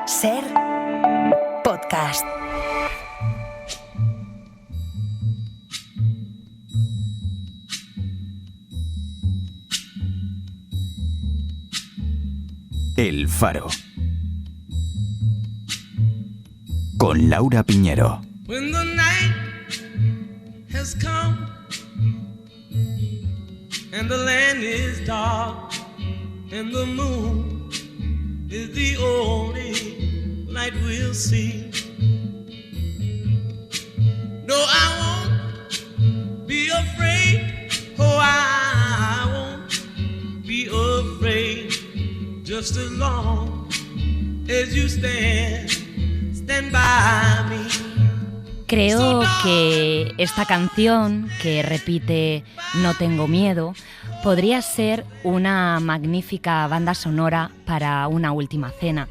Ser podcast. El Faro. Con Laura Piñero. When the night has come and the land is dark and the moon is the only light we'll see. No, I won't be afraid. Oh, I won't be afraid. Just as long as you stand by me. Creo que esta canción, que repite No tengo miedo, podría ser una magnífica banda sonora para una última cena.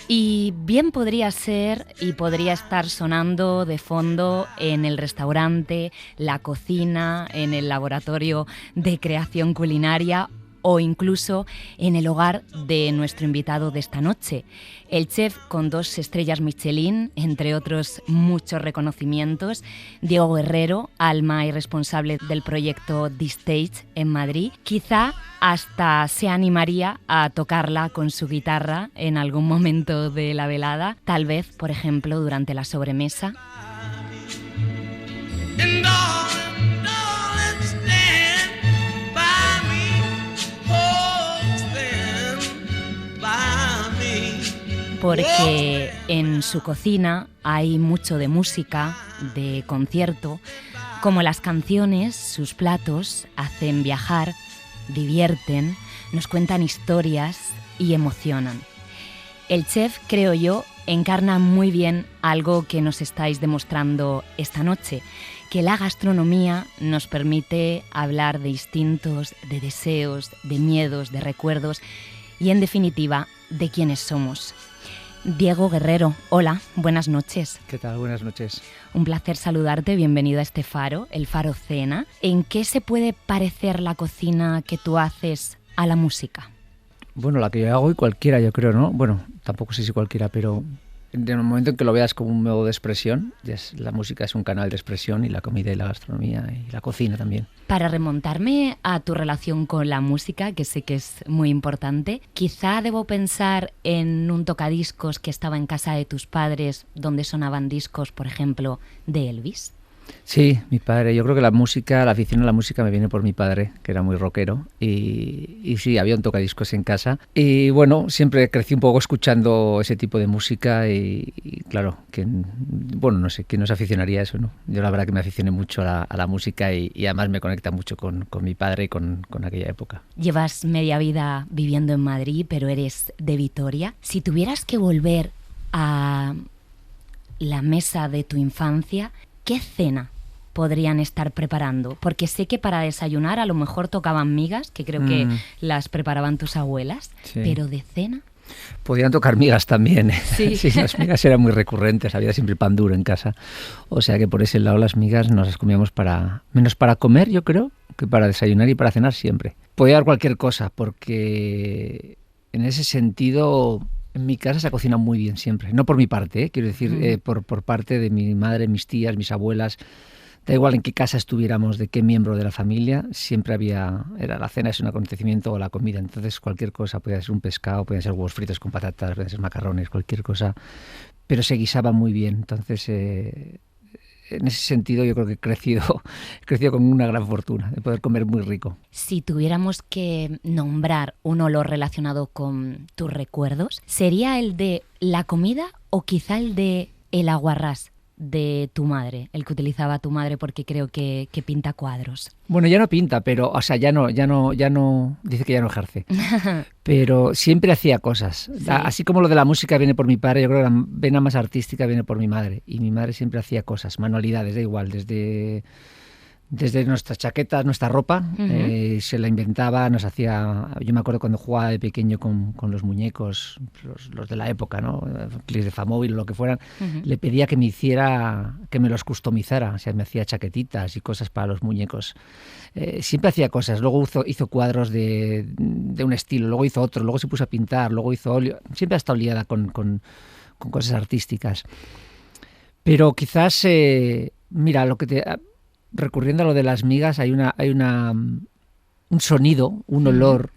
Y bien podría ser y podría estar sonando de fondo en el restaurante, la cocina, en el laboratorio de creación culinaria o incluso en el hogar de nuestro invitado de esta noche, el chef con 2 estrellas Michelin, entre otros muchos reconocimientos, Diego Guerrero, alma y responsable del proyecto The Stage en Madrid. Quizá hasta se animaría a tocarla con su guitarra en algún momento de la velada, tal vez, por ejemplo, durante la sobremesa. Porque en su cocina hay mucho de música, de concierto, como las canciones, sus platos hacen viajar, divierten, nos cuentan historias y emocionan. El chef, creo yo, encarna muy bien algo que nos estáis demostrando esta noche, que la gastronomía nos permite hablar de instintos, de deseos, de miedos, de recuerdos y, en definitiva, de quiénes somos. Diego Guerrero, hola, buenas noches. ¿Qué tal? Buenas noches. Un placer saludarte, bienvenido a este faro, el Faro Cena. ¿En qué se puede parecer la cocina que tú haces a la música? Bueno, la que yo hago y cualquiera, yo creo, ¿no? Bueno, tampoco sé si cualquiera, pero en el momento en que lo veas como un modo de expresión, la música es un canal de expresión y la comida y la gastronomía y la cocina también. Para remontarme a tu relación con la música, que sé que es muy importante, quizá debo pensar en un tocadiscos que estaba en casa de tus padres, donde sonaban discos, por ejemplo, de Elvis. Sí, mi padre. Yo creo que la afición a la música me viene por mi padre, que era muy rockero, y sí, había un tocadiscos en casa. Y bueno, siempre crecí un poco escuchando ese tipo de música y claro, no sé, ¿quién nos aficionaría a eso, no? Yo la verdad que me aficioné mucho a la música y además me conecta mucho con mi padre y con aquella época. Llevas media vida viviendo en Madrid, pero eres de Vitoria. Si tuvieras que volver a la mesa de tu infancia, ¿qué cena podrían estar preparando? Porque sé que para desayunar a lo mejor tocaban migas, que creo que las preparaban tus abuelas, sí. Pero ¿de cena? Podían tocar migas también. Sí. Sí, las migas eran muy recurrentes, había siempre pan duro en casa. O sea que por ese lado las migas nos las comíamos menos para comer, yo creo, que para desayunar y para cenar siempre. Podía dar cualquier cosa, porque en ese sentido en mi casa se cocina muy bien siempre. No por mi parte, quiero decir, por parte de mi madre, mis tías, mis abuelas. Da igual en qué casa estuviéramos, de qué miembro de la familia, siempre la cena es un acontecimiento o la comida. Entonces cualquier cosa, podía ser un pescado, podían ser huevos fritos con patatas, podían ser macarrones, cualquier cosa. Pero se guisaba muy bien. Entonces, en ese sentido yo creo que he crecido con una gran fortuna de poder comer muy rico. Si tuviéramos que nombrar un olor relacionado con tus recuerdos, ¿sería el de la comida o quizá el de el aguarrás de tu madre, el que utilizaba tu madre, porque creo que pinta cuadros? Bueno, ya no pinta, pero, o sea, ya no, dice que ya no ejerce. Pero siempre hacía cosas. Sí. Así como lo de la música viene por mi padre, yo creo que la vena más artística viene por mi madre. Y mi madre siempre hacía cosas, manualidades, da igual, desde Desde nuestras chaquetas, nuestra ropa, se la inventaba, nos hacía... Yo me acuerdo cuando jugaba de pequeño con los muñecos, los de la época, ¿no? Clips de Famóvil o lo que fueran, le pedía que me los customizara, o sea, me hacía chaquetitas y cosas para los muñecos. Siempre hacía cosas, luego hizo cuadros de un estilo, luego hizo otro, luego se puso a pintar, luego hizo óleo. Siempre ha estado liada con cosas artísticas. Pero quizás, mira, recurriendo a lo de las migas, hay un sonido, un olor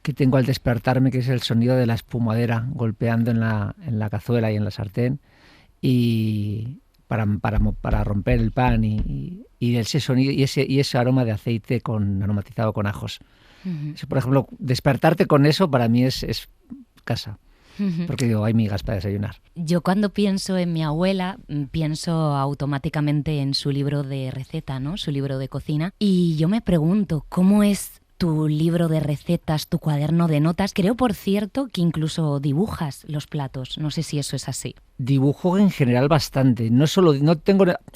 que tengo al despertarme, que es el sonido de la espumadera golpeando en la cazuela y en la sartén, y para romper el pan, y ese sonido y ese aroma de aceite aromatizado con ajos. Eso, por ejemplo, despertarte con eso para mí es casa. Porque digo, hay migas para desayunar. Yo cuando pienso en mi abuela, pienso automáticamente en su libro de receta, ¿no? Su libro de cocina. Y yo me pregunto, ¿cómo es tu libro de recetas, tu cuaderno de notas? Creo, por cierto, que incluso dibujas los platos. No sé si eso es así. Dibujo en general bastante.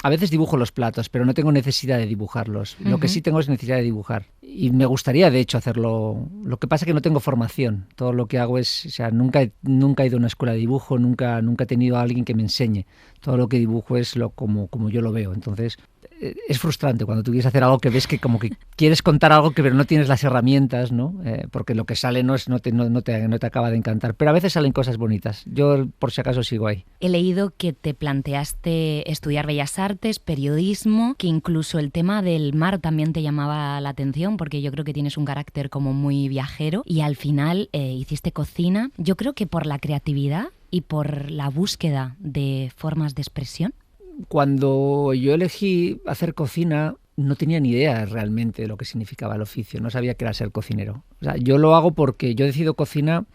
A veces dibujo los platos, pero no tengo necesidad de dibujarlos. Lo que sí tengo es necesidad de dibujar. Y me gustaría, de hecho, hacerlo. Lo que pasa es que no tengo formación. Todo lo que hago nunca he ido a una escuela de dibujo, nunca he tenido a alguien que me enseñe. Todo lo que dibujo es como yo lo veo. Entonces, es frustrante cuando tú quieres hacer algo que ves que como que quieres contar algo pero no tienes las herramientas, ¿no? Porque lo que sale no te acaba de encantar. Pero a veces salen cosas bonitas. Yo, por si acaso, sigo ahí. He leído que te planteaste estudiar Bellas Artes, periodismo, que incluso el tema del mar también te llamaba la atención, porque yo creo que tienes un carácter como muy viajero, y al final hiciste cocina. Yo creo que por la creatividad y por la búsqueda de formas de expresión. Cuando yo elegí hacer cocina, no tenía ni idea realmente de lo que significaba el oficio. No sabía qué era ser cocinero. O sea, yo lo hago porque yo decido cocina,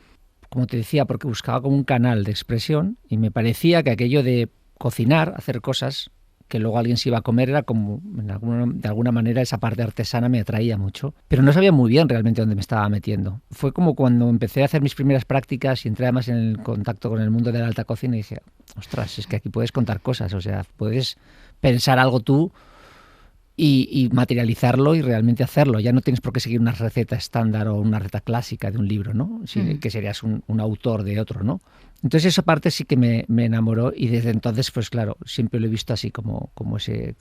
como te decía, porque buscaba como un canal de expresión, y me parecía que aquello de cocinar, hacer cosas que luego alguien se iba a comer, era como, de alguna manera, esa parte artesana me atraía mucho. Pero no sabía muy bien realmente dónde me estaba metiendo. Fue como cuando empecé a hacer mis primeras prácticas y entré además en el contacto con el mundo de la alta cocina, y dije, ostras, es que aquí puedes contar cosas, o sea, puedes pensar algo tú y materializarlo y realmente hacerlo. Ya no tienes por qué seguir una receta estándar o una receta clásica de un libro, ¿no? Que serías un autor de otro, ¿no? Entonces esa parte sí que me enamoró, y desde entonces, pues claro, siempre lo he visto así como ese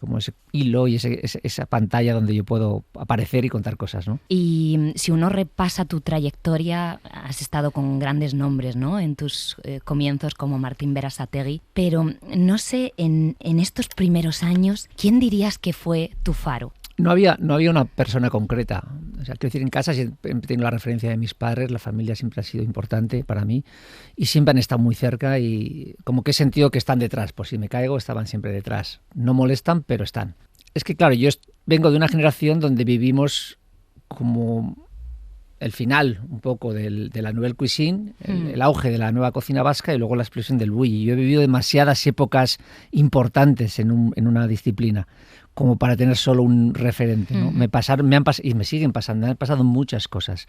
hilo y esa pantalla donde yo puedo aparecer y contar cosas, ¿no? Y si uno repasa tu trayectoria, has estado con grandes nombres, ¿no? En tus comienzos, como Martín Berasategui, pero no sé, en estos primeros años, ¿quién dirías que fue tu faro? No había una persona concreta. O sea, quiero decir, en casa siempre he tenido la referencia de mis padres, la familia siempre ha sido importante para mí y siempre han estado muy cerca, y como que he sentido que están detrás. Por si me caigo, estaban siempre detrás. No molestan, pero están. Es que, claro, yo vengo de una generación donde vivimos como el final un poco de la Nouvelle Cuisine, el auge de la nueva cocina vasca y luego la explosión del bulli. Yo he vivido demasiadas épocas importantes en una disciplina como para tener solo un referente, ¿no? Me siguen pasando, me han pasado muchas cosas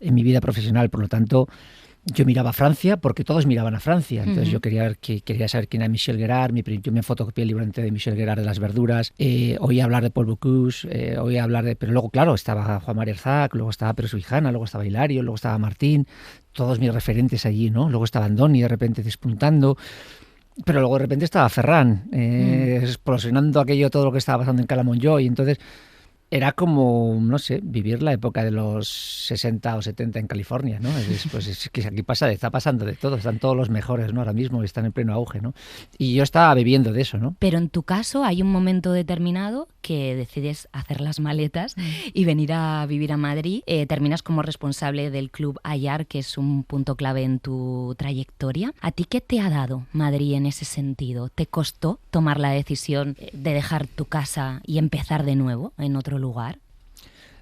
en mi vida profesional. Por lo tanto, yo miraba a Francia porque todos miraban a Francia. Entonces yo quería saber quién era Michel Guérard. Yo me fotocopié el libro entero de Michel Guérard de las verduras. Oí hablar de Paul Bocuse, pero luego, claro, estaba Juan María Arzac, luego estaba Pérez Subijana, luego estaba Hilario, luego estaba Martín, todos mis referentes allí, ¿no? Luego estaba Andoni de repente despuntando. Pero luego de repente estaba Ferran, explosionando todo lo que estaba pasando en Calamonjoy. Entonces era como, no sé, vivir la época de los 60 o 70 en California, ¿no? Pues es que aquí está pasando de todo, están todos los mejores, ¿no? Ahora mismo están en pleno auge, ¿no? Y yo estaba bebiendo de eso, ¿no? Pero en tu caso hay un momento determinado que decides hacer las maletas y venir a vivir a Madrid. Terminas como responsable del Club Ayar, que es un punto clave en tu trayectoria. ¿A ti qué te ha dado Madrid en ese sentido? ¿Te costó tomar la decisión de dejar tu casa y empezar de nuevo en otro lugar?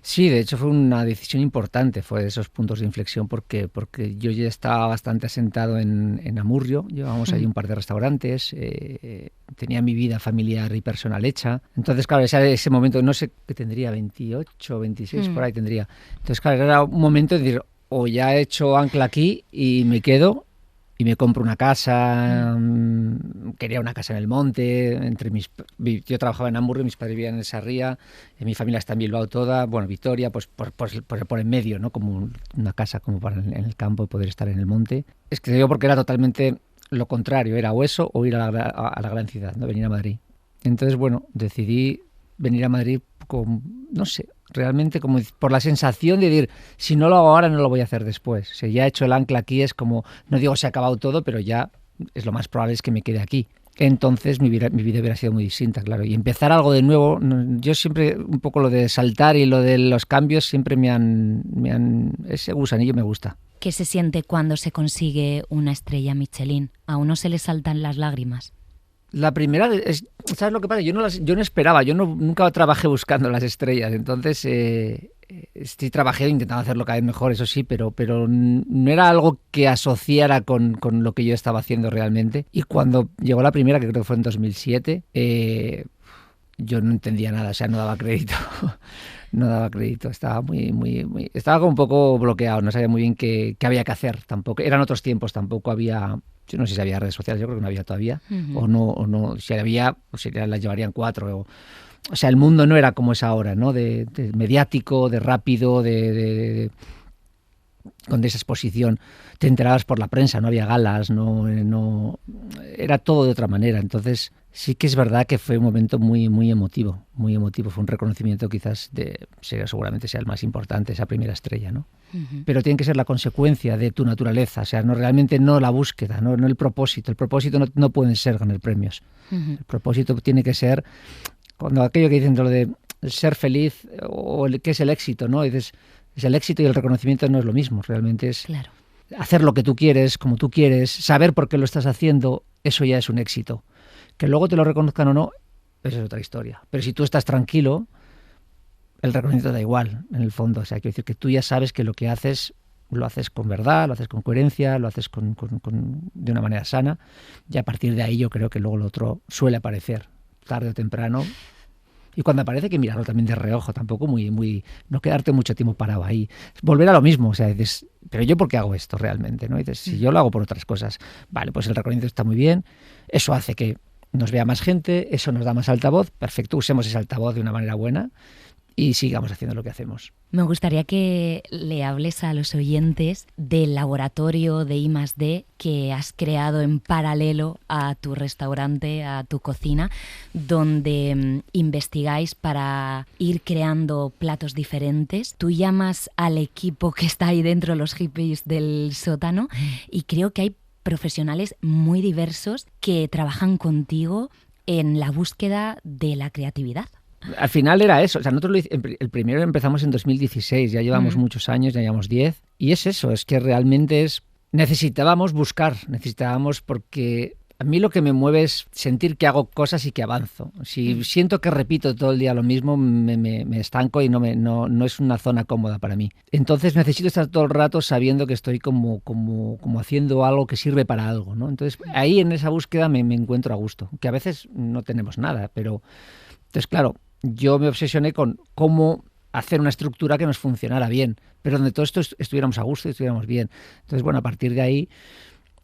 Sí, de hecho fue una decisión importante, fue de esos puntos de inflexión porque yo ya estaba bastante asentado en Amurrio, llevábamos ahí un par de restaurantes, tenía mi vida familiar y personal hecha. Entonces, claro, ese momento, no sé qué tendría, 28, 26, por ahí tendría. Entonces, claro, era un momento de decir, o ya he hecho ancla aquí y me quedo y me compro una casa, quería una casa en el monte, yo trabajaba en Hamburgo, mis padres vivían en Sarria, mi familia está en Bilbao toda, bueno, Vitoria, pues por en medio, ¿no? Como una casa como para en el campo y poder estar en el monte. Es que te digo porque era totalmente lo contrario, era o eso o ir a la gran ciudad, ¿no? Venir a Madrid. Entonces, bueno, decidí venir a Madrid con, no sé, realmente como por la sensación de decir, si no lo hago ahora, no lo voy a hacer después. Si ya he hecho el ancla aquí, es como, no digo se ha acabado todo, pero ya es lo más probable es que me quede aquí. Entonces mi vida hubiera sido muy distinta, claro. Y empezar algo de nuevo, yo siempre, un poco lo de saltar y lo de los cambios, siempre ese gusanillo me gusta. ¿Qué se siente cuando se consigue una estrella Michelin? ¿A uno se le saltan las lágrimas? La primera, ¿sabes lo que pasa? Yo no esperaba, nunca trabajé buscando las estrellas, entonces sí trabajé intentando hacerlo cada vez mejor, eso sí, pero no era algo que asociara con lo que yo estaba haciendo realmente. Y cuando llegó la primera, que creo que fue en 2007, yo no entendía nada, o sea, no daba crédito. No daba crédito, estaba estaba como un poco bloqueado, no sabía muy bien qué había que hacer tampoco. Eran otros tiempos, tampoco había, yo no sé si había redes sociales, yo creo que no había todavía, o no, si había, pues las llevarían 4. O sea, el mundo no era como es ahora, ¿no? De mediático, de rápido, con esa exposición. Te enterabas por la prensa, no había galas, no era todo de otra manera. Entonces sí que es verdad que fue un momento muy emotivo, muy emotivo. Fue un reconocimiento quizás seguramente sea el más importante, esa primera estrella, ¿no? Uh-huh. Pero tiene que ser la consecuencia de tu naturaleza, o sea, realmente no la búsqueda, no el propósito. El propósito no pueden ser ganar premios. Uh-huh. El propósito tiene que ser, cuando aquello que dicen lo de ser feliz o qué es el éxito, ¿no? Y dices, es el éxito y el reconocimiento no es lo mismo, realmente es claro. Hacer lo que tú quieres, como tú quieres, saber por qué lo estás haciendo, eso ya es un éxito. Que luego te lo reconozcan o no, esa es otra historia. Pero si tú estás tranquilo, el reconocimiento da igual, en el fondo. O sea, quiero decir que tú ya sabes que lo que haces, lo haces con verdad, lo haces con coherencia, lo haces de una manera sana, y a partir de ahí yo creo que luego lo otro suele aparecer, tarde o temprano. Y cuando aparece, que mirarlo también de reojo, tampoco no quedarte mucho tiempo parado ahí. Volver a lo mismo, o sea, dices, pero ¿yo por qué hago esto realmente? ¿No? Y dices, si yo lo hago por otras cosas, vale, pues el reconocimiento está muy bien, eso hace que nos vea más gente, eso nos da más altavoz, perfecto, usemos ese altavoz de una manera buena y sigamos haciendo lo que hacemos. Me gustaría que le hables a los oyentes del laboratorio de I+D que has creado en paralelo a tu restaurante, a tu cocina, donde investigáis para ir creando platos diferentes. Tú llamas al equipo que está ahí dentro, los hippies del sótano, y creo que hay profesionales muy diversos que trabajan contigo en la búsqueda de la creatividad. Al final era eso, o sea, nosotros el primero empezamos en 2016, ya llevamos muchos años, ya llevamos 10, y es eso, es que realmente necesitábamos porque a mí lo que me mueve es sentir que hago cosas y que avanzo. Si siento que repito todo el día lo mismo, me estanco y no es una zona cómoda para mí. Entonces necesito estar todo el rato sabiendo que estoy como haciendo algo que sirve para algo, ¿no? Entonces ahí en esa búsqueda me encuentro a gusto, que a veces no tenemos nada, pero entonces claro, yo me obsesioné con cómo hacer una estructura que nos funcionara bien, pero donde todo esto estuviéramos a gusto y estuviéramos bien. Entonces, bueno, a partir de ahí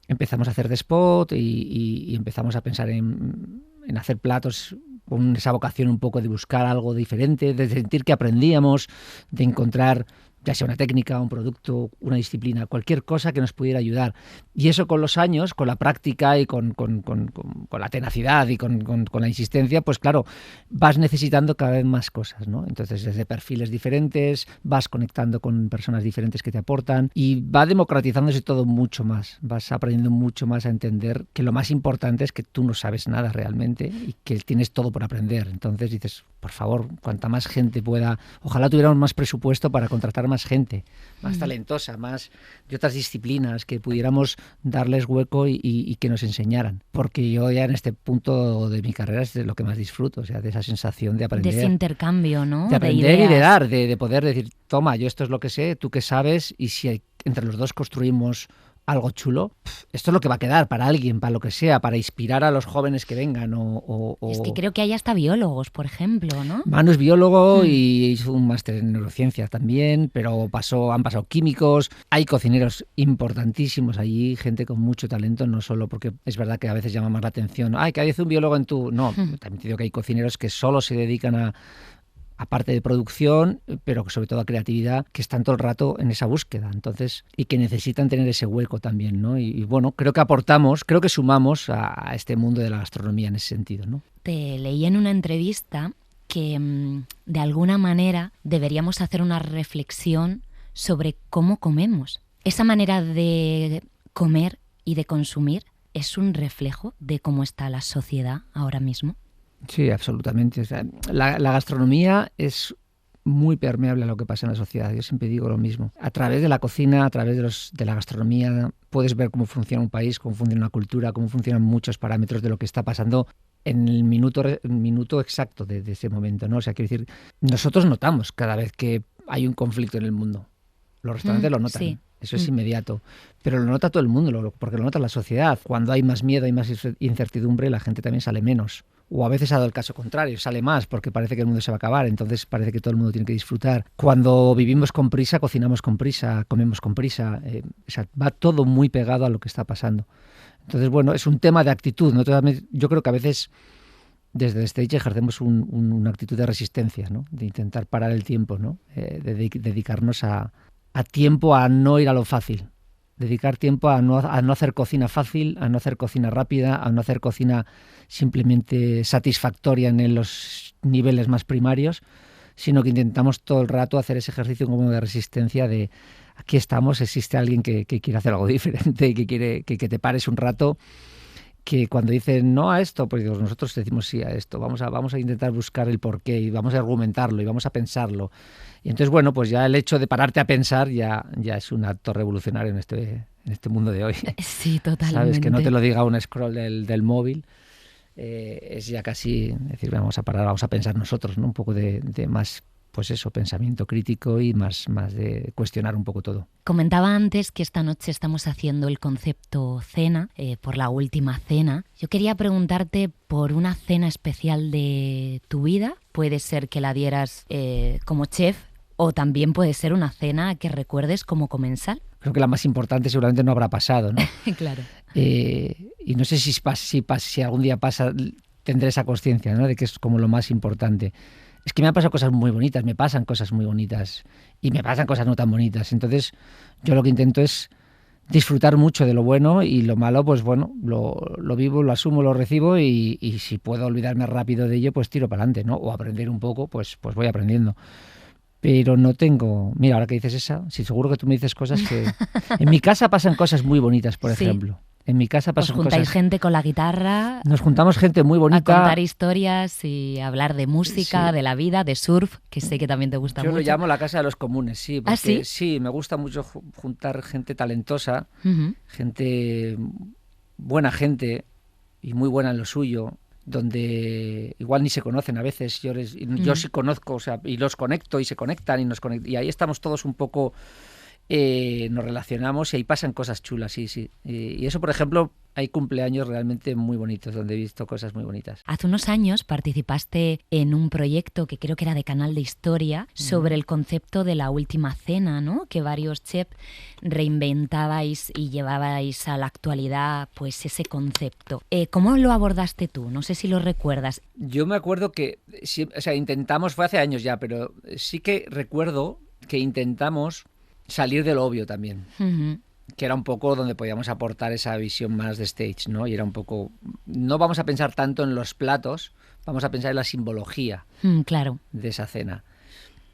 empezamos a hacer de spot y empezamos a pensar en hacer platos con esa vocación un poco de buscar algo diferente, de sentir que aprendíamos, de encontrar ya sea una técnica, un producto, una disciplina, cualquier cosa que nos pudiera ayudar. Y eso con los años, con la práctica y con la tenacidad y con la insistencia, pues claro, vas necesitando cada vez más cosas, ¿no? Entonces, desde perfiles diferentes, vas conectando con personas diferentes que te aportan y va democratizándose todo mucho más. Vas aprendiendo mucho más a entender que lo más importante es que tú no sabes nada realmente y que tienes todo por aprender. Entonces dices, por favor, cuanta más gente pueda, ojalá tuviéramos más presupuesto para contratar más gente, más talentosa, más de otras disciplinas, que pudiéramos darles hueco y que nos enseñaran. Porque yo ya en este punto de mi carrera es de lo que más disfruto, o sea, de esa sensación de aprender. De ese intercambio, ¿no? De aprender y de dar, de poder decir, toma, yo esto es lo que sé, tú qué sabes, y si entre los dos construimos algo chulo, esto es lo que va a quedar para alguien, para lo que sea, para inspirar a los jóvenes que vengan. Es que creo que hay hasta biólogos, por ejemplo, ¿no? Manu es biólogo y hizo un máster en neurociencias también, pero han pasado químicos, hay cocineros importantísimos allí, gente con mucho talento, no solo porque es verdad que a veces llama más la atención, ¡ay, que hace un biólogo en tu...! No, también te digo que hay cocineros que solo se dedican a parte de producción, pero sobre todo a creatividad, que están todo el rato en esa búsqueda, entonces, y que necesitan tener ese hueco también, ¿no? Y bueno, creo que sumamos a este mundo de la gastronomía en ese sentido, ¿no? Te leí en una entrevista que de alguna manera deberíamos hacer una reflexión sobre cómo comemos. Esa manera de comer y de consumir es un reflejo de cómo está la sociedad ahora mismo. Sí, absolutamente. O sea, la gastronomía es muy permeable a lo que pasa en la sociedad. Yo siempre digo lo mismo. A través de la cocina, a través de la gastronomía, puedes ver cómo funciona un país, cómo funciona una cultura, cómo funcionan muchos parámetros de lo que está pasando en el minuto exacto de ese momento, ¿no? O sea, quiero decir, nosotros notamos cada vez que hay un conflicto en el mundo. Los restaurantes lo notan. Sí. Eso es inmediato. Pero lo nota todo el mundo, porque lo nota la sociedad. Cuando hay más miedo, hay más incertidumbre, la gente también sale menos. O a veces ha dado el caso contrario, sale más porque parece que el mundo se va a acabar, entonces parece que todo el mundo tiene que disfrutar. Cuando vivimos con prisa, cocinamos con prisa, comemos con prisa, o sea, va todo muy pegado a lo que está pasando. Entonces, bueno, es un tema de actitud, ¿no? Yo creo que a veces desde el stage ejercemos una actitud de resistencia, ¿no? De intentar parar el tiempo, ¿no? De dedicarnos a tiempo a no ir a lo fácil. Dedicar tiempo a no hacer cocina fácil, a no hacer cocina rápida, a no hacer cocina simplemente satisfactoria en los niveles más primarios, sino que intentamos todo el rato hacer ese ejercicio como de resistencia de aquí estamos, existe alguien que quiere hacer algo diferente y que quiere que te pares un rato, que cuando dicen no a esto, pues nosotros decimos sí a esto, vamos a intentar buscar el porqué y vamos a argumentarlo y vamos a pensarlo. Y entonces, bueno, pues ya el hecho de pararte a pensar ya es un acto revolucionario en este mundo de hoy. Sí, totalmente. Sabes, que no te lo diga un scroll del móvil, es ya casi decir, vamos a parar, vamos a pensar nosotros, ¿no? Un poco de más, pues eso, pensamiento crítico y más de cuestionar un poco todo. Comentaba antes que esta noche estamos haciendo el concepto cena, por la última cena. Yo quería preguntarte por una cena especial de tu vida. Puede ser que la dieras como chef o también puede ser una cena que recuerdes como comensal. Creo que la más importante seguramente no habrá pasado, ¿no? Claro. Y no sé si algún día pasa, tendré esa conciencia, ¿no? De que es como lo más importante. Es que me han pasado cosas muy bonitas, me pasan cosas muy bonitas y me pasan cosas no tan bonitas. Entonces, yo lo que intento es disfrutar mucho de lo bueno y lo malo, pues bueno, lo vivo, lo asumo, lo recibo y si puedo olvidarme rápido de ello, pues tiro para adelante, ¿no? O aprender un poco, pues voy aprendiendo. Pero no tengo... Mira, ahora que dices esa, sí, seguro que tú me dices cosas que... En mi casa pasan cosas muy bonitas, por ejemplo. En mi casa pasan cosas... ¿Os juntáis gente con la guitarra? Nos juntamos gente muy bonita. A contar historias y hablar de música, sí, de la vida, de surf, que sé que también te gusta mucho. Yo lo llamo la casa de los comunes, sí. Porque, ¿ah, sí? Sí, me gusta mucho juntar gente talentosa, gente... buena gente y muy buena en lo suyo, donde igual ni se conocen a veces, yo sí conozco, o sea, y los conecto y se conectan y ahí estamos todos un poco, nos relacionamos y ahí pasan cosas chulas, sí. Y eso, por ejemplo, hay cumpleaños realmente muy bonitos, donde he visto cosas muy bonitas. Hace unos años participaste en un proyecto que creo que era de Canal de Historia sobre el concepto de la última cena, ¿no? Que varios chefs reinventabais y llevabais a la actualidad pues ese concepto. ¿Cómo lo abordaste tú? No sé si lo recuerdas. Yo me acuerdo que, sí, o sea, intentamos, fue hace años ya, pero sí que recuerdo que intentamos salir de lo obvio también. Que era un poco donde podíamos aportar esa visión más de stage, ¿no? Y era un poco... No vamos a pensar tanto en los platos, vamos a pensar en la simbología claro, de esa cena.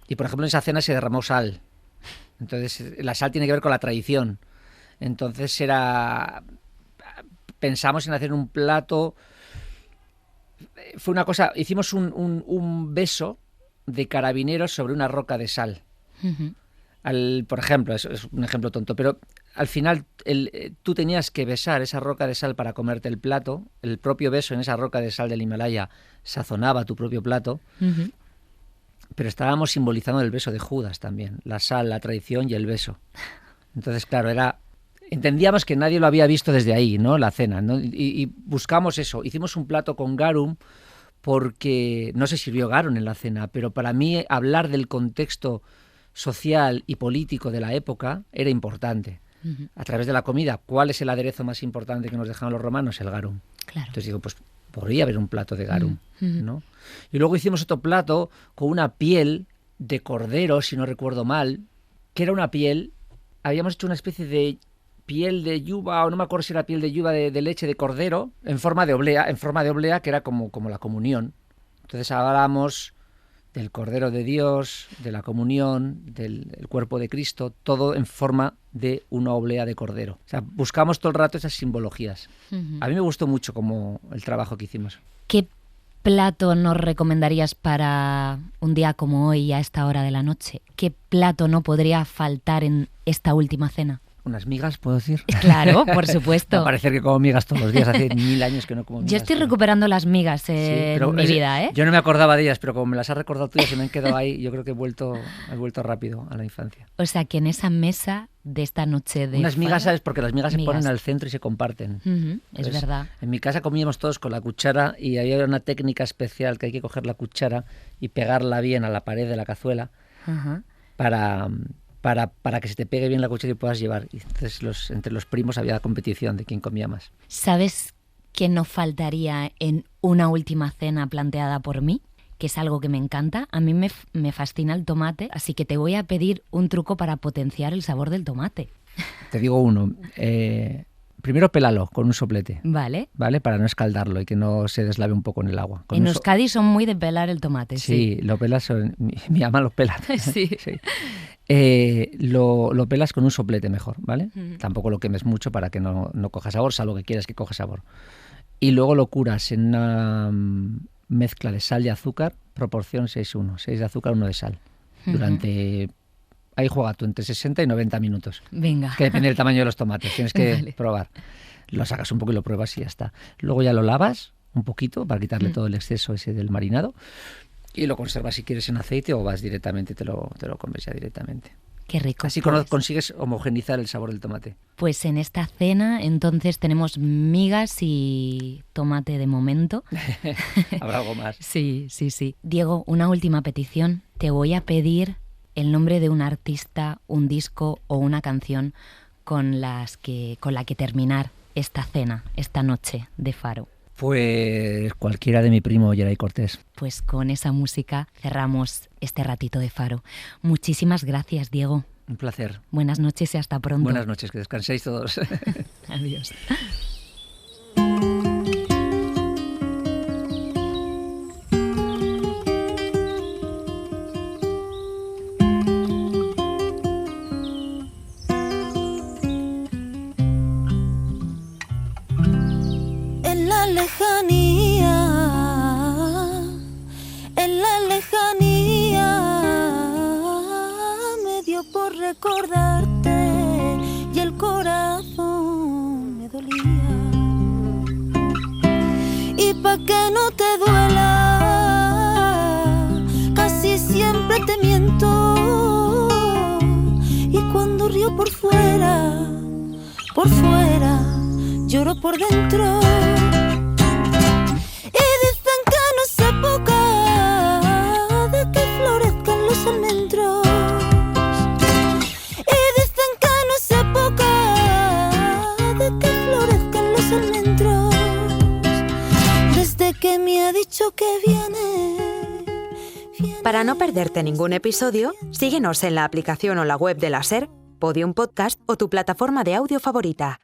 Y, por ejemplo, en esa cena se derramó sal. Entonces, la sal tiene que ver con la tradición. Entonces, pensamos en hacer un plato... Fue una cosa... Hicimos un beso de carabineros sobre una roca de sal. Por ejemplo, es un ejemplo tonto, pero al final tú tenías que besar esa roca de sal para comerte el plato. El propio beso en esa roca de sal del Himalaya sazonaba tu propio plato, pero estábamos simbolizando el beso de Judas también, la sal, la tradición y el beso. Entonces, claro, entendíamos que nadie lo había visto desde ahí, ¿no? La cena, ¿no? Y buscamos eso. Hicimos un plato con garum porque no se sirvió garum en la cena, pero para mí hablar del contexto social y político de la época era importante. A través de la comida, ¿cuál es el aderezo más importante que nos dejaron los romanos? El garum. Claro. Entonces digo, pues podría haber un plato de garum, ¿no? Y luego hicimos otro plato con una piel de cordero, si no recuerdo mal, que era una piel, habíamos hecho una especie de piel de yuba, o no me acuerdo si era piel de yuba de leche de cordero, en forma de oblea, que era como la comunión. Entonces hablamos del Cordero de Dios, de la comunión, del cuerpo de Cristo, todo en forma de una oblea de cordero. O sea, buscamos todo el rato esas simbologías. A mí me gustó mucho como el trabajo que hicimos. ¿Qué plato nos recomendarías para un día como hoy a esta hora de la noche? ¿Qué plato no podría faltar en esta última cena? ¿Unas migas, puedo decir? Claro, por supuesto. Va a parecer que como migas todos los días, hace 1000 años que no como migas. Yo estoy recuperando las migas en mi vida, ¿eh? Yo no me acordaba de ellas, pero como me las has recordado tú, ya se me han quedado ahí. Yo creo que he vuelto rápido a la infancia. O sea, que en esa mesa de esta noche de unas migas, ¿sabes? Porque las migas se migas. ponen al centro y se comparten. Es verdad. En mi casa comíamos todos con la cuchara y había una técnica especial que hay que coger la cuchara y pegarla bien a la pared de la cazuela para que se te pegue bien la cuchara y puedas llevar. Y entonces entre los primos había competición de quién comía más. ¿Sabes qué no faltaría en una última cena planteada por mí? Que es algo que me encanta. A mí me fascina el tomate, así que te voy a pedir un truco para potenciar el sabor del tomate. Te digo uno. Primero pélalo con un soplete. Vale. ¿Vale? Para no escaldarlo y que no se deslave un poco en el agua. En Euskadi son muy de pelar el tomate. Sí, lo pelas. Mi mamá lo pela. Sí. Lo pelas con un soplete mejor, ¿vale? Tampoco lo quemes mucho para que no coja sabor, salvo que quieras que coja sabor. Y luego lo curas en una mezcla de sal y azúcar, proporción 6:1. 6 de azúcar, 1 de sal. Durante... Ahí juega tú, entre 60 y 90 minutos. Venga. Que depende del tamaño de los tomates, tienes que probar. Lo sacas un poco y lo pruebas y ya está. Luego ya lo lavas un poquito para quitarle todo el exceso ese del marinado y lo conservas si quieres en aceite o vas directamente, te lo comes ya directamente. Qué rico. Así consigues homogenizar el sabor del tomate. Pues en esta cena entonces tenemos migas y tomate de momento. Habrá algo más. Sí. Diego, una última petición. Te voy a pedir el nombre de un artista, un disco o una canción con la que terminar esta cena, esta noche de Faro. Pues cualquiera de mi primo Geray Cortés. Pues con esa música cerramos este ratito de Faro. Muchísimas gracias, Diego. Un placer. Buenas noches y hasta pronto. Buenas noches, que descanséis todos. Adiós. En la lejanía me dio por recordarte y el corazón me dolía. Y pa' que no te duela, casi siempre te miento. Y cuando río por fuera, lloro por dentro. Para no perderte ningún episodio, síguenos en la aplicación o la web de la SER, Podium Podcast o tu plataforma de audio favorita.